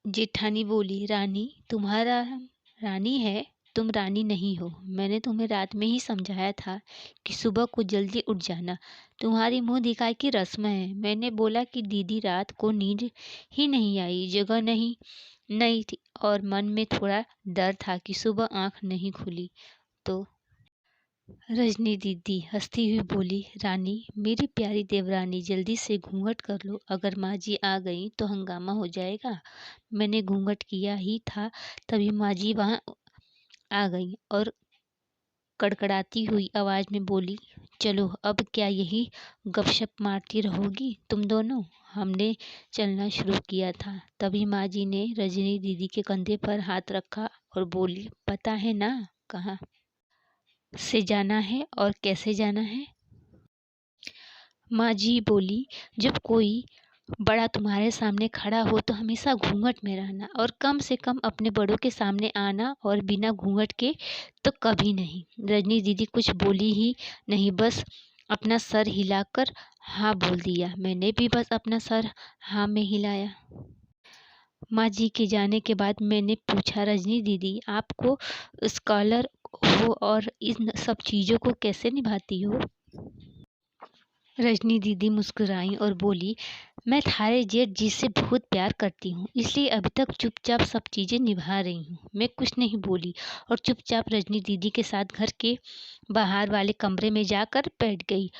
जेठानी बोली, रानी तुम्हारा रानी है, तुम रानी नहीं हो। मैंने तुम्हें रात में ही समझाया था कि सुबह को जल्दी उठ जाना। तुम्हारी मुंह दिखाई की रस्म है। मैंने बोला कि दीदी रात को नींद ही नहीं आई, जगह नहीं थी और मन में थोड़ा डर था कि सुबह आंख नहीं खुली तो। रजनी दीदी हंसती हुई बोली, रानी मेरी प्यारी देवरानी जल्दी से घूंघट कर लो, अगर माँ जी आ गई तो हंगामा हो जाएगा। मैंने घूंघट किया ही था तभी माँ जी वहाँ आ गई और कड़कड़ाती हुई आवाज में बोली, चलो अब क्या यही गपशप मारती रहोगी तुम दोनों। हमने चलना शुरू किया था तभी माँ जी ने रजनी दीदी के कंधे पर हाथ रखा और बोली, पता है ना कहाँ से जाना है और कैसे जाना है। माँ जी बोली, जब कोई बड़ा तुम्हारे सामने खड़ा हो तो हमेशा घूंघट में रहना और कम से कम अपने बड़ों के सामने आना और बिना घूंघट के तो कभी नहीं। रजनी दीदी कुछ बोली ही नहीं, बस अपना सर हिलाकर हाँ बोल दिया। मैंने भी बस अपना सर हाँ में हिलाया। माँ जी के जाने के बाद मैंने पूछा, रजनी दीदी आपको स्कॉलर हो और इन सब चीज़ों को कैसे निभाती हो। रजनी दीदी मुस्कुराई और बोली, मैं थारे जेठ जी से बहुत प्यार करती हूँ, इसलिए अभी तक चुपचाप सब चीज़ें निभा रही हूँ। मैं कुछ नहीं बोली और चुपचाप रजनी दीदी के साथ घर के बाहर वाले कमरे में जाकर बैठ गई।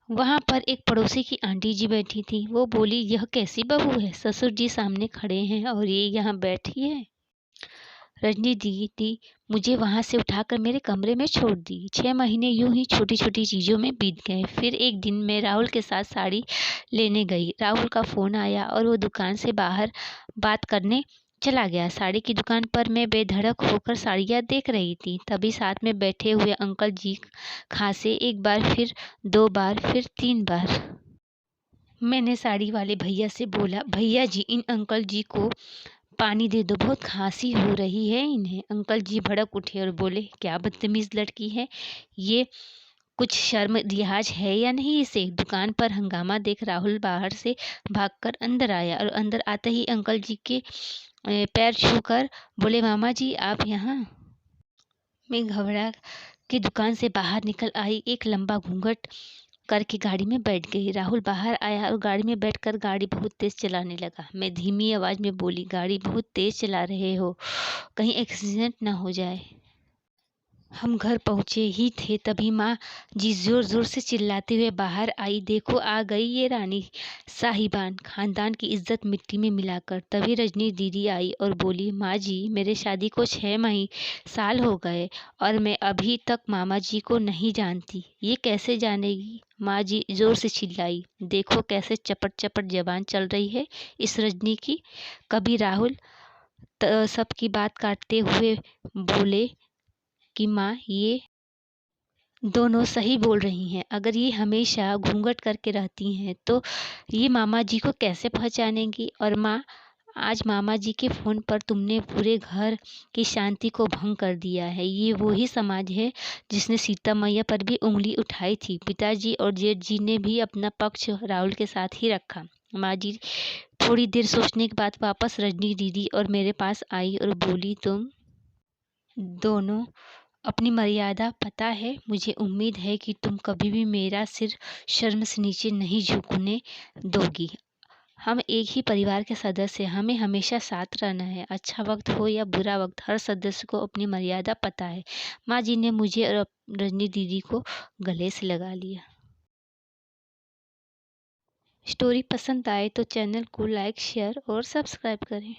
वहाँ पर एक पड़ोसी की आंटी जी बैठी थी। वो बोली, यह कैसी बहू है, ससुर जी सामने खड़े हैं और ये यहाँ बैठी है। रजनी दीदी मुझे वहाँ से उठाकर मेरे कमरे में छोड़ दी। 6 महीने यूं ही छोटी छोटी चीज़ों में बीत गए। फिर एक दिन मैं राहुल के साथ साड़ी लेने गई। राहुल का फ़ोन आया और वो दुकान से बाहर बात करने चला गया। साड़ी की दुकान पर मैं बेधड़क होकर साड़ियाँ देख रही थी। तभी साथ में बैठे हुए अंकल जी खांसे, एक बार, फिर 2 बार, फिर 3 बार। मैंने साड़ी वाले भैया से बोला, भैया जी इन अंकल जी को पानी दे दो, बहुत खांसी हो रही है इन्हें। अंकल जी भड़क उठे और बोले, क्या बदतमीज लड़की है ये, कुछ शर्म लिहाज है या नहीं इसे। दुकान पर हंगामा देख राहुल बाहर से भागकर अंदर आया और अंदर आते ही अंकल जी के पैर छूकर बोले, मामा जी आप यहाँ। मैं घबरा के दुकान से बाहर निकल आई, एक लंबा घूंघट करके गाड़ी में बैठ गई। राहुल बाहर आया और गाड़ी में बैठकर गाड़ी बहुत तेज चलाने लगा। मैं धीमी आवाज में बोली, गाड़ी बहुत तेज चला रहे हो, कहीं एक्सीडेंट ना हो जाए। हम घर पहुंचे ही थे तभी माँ जी जोर जोर से चिल्लाते हुए बाहर आई, देखो आ गई ये रानी साहिबान, खानदान की इज्जत मिट्टी में मिलाकर। तभी रजनी दीदी आई और बोली, माँ जी मेरे शादी को 6 साल हो गए और मैं अभी तक मामा जी को नहीं जानती, ये कैसे जानेगी। माँ जी जोर से चिल्लाई, देखो कैसे चपट चपट जबान चल रही है इस रजनी की। कभी राहुल सबकी बात काटते हुए बोले कि माँ ये दोनों सही बोल रही हैं, अगर ये हमेशा घूंघट करके रहती हैं तो ये मामा जी को कैसे पहचानेंगी। और माँ आज मामा जी के फ़ोन पर तुमने पूरे घर की शांति को भंग कर दिया है। ये वही समाज है जिसने सीता मैया पर भी उंगली उठाई थी। पिताजी और जेठ जी ने भी अपना पक्ष राहुल के साथ ही रखा। माँ जी थोड़ी देर सोचने के बाद वापस रजनी दीदी और मेरे पास आई और बोली, तुम दोनों अपनी मर्यादा पता है, मुझे उम्मीद है कि तुम कभी भी मेरा सिर शर्म से नीचे नहीं झुकने दोगी। हम एक ही परिवार के सदस्य हैं, हमें हमेशा साथ रहना है। अच्छा वक्त हो या बुरा वक्त, हर सदस्य को अपनी मर्यादा पता है। माँ जी ने मुझे और रजनी दीदी को गले से लगा लिया। स्टोरी पसंद आए तो चैनल को लाइक, शेयर और सब्सक्राइब करें।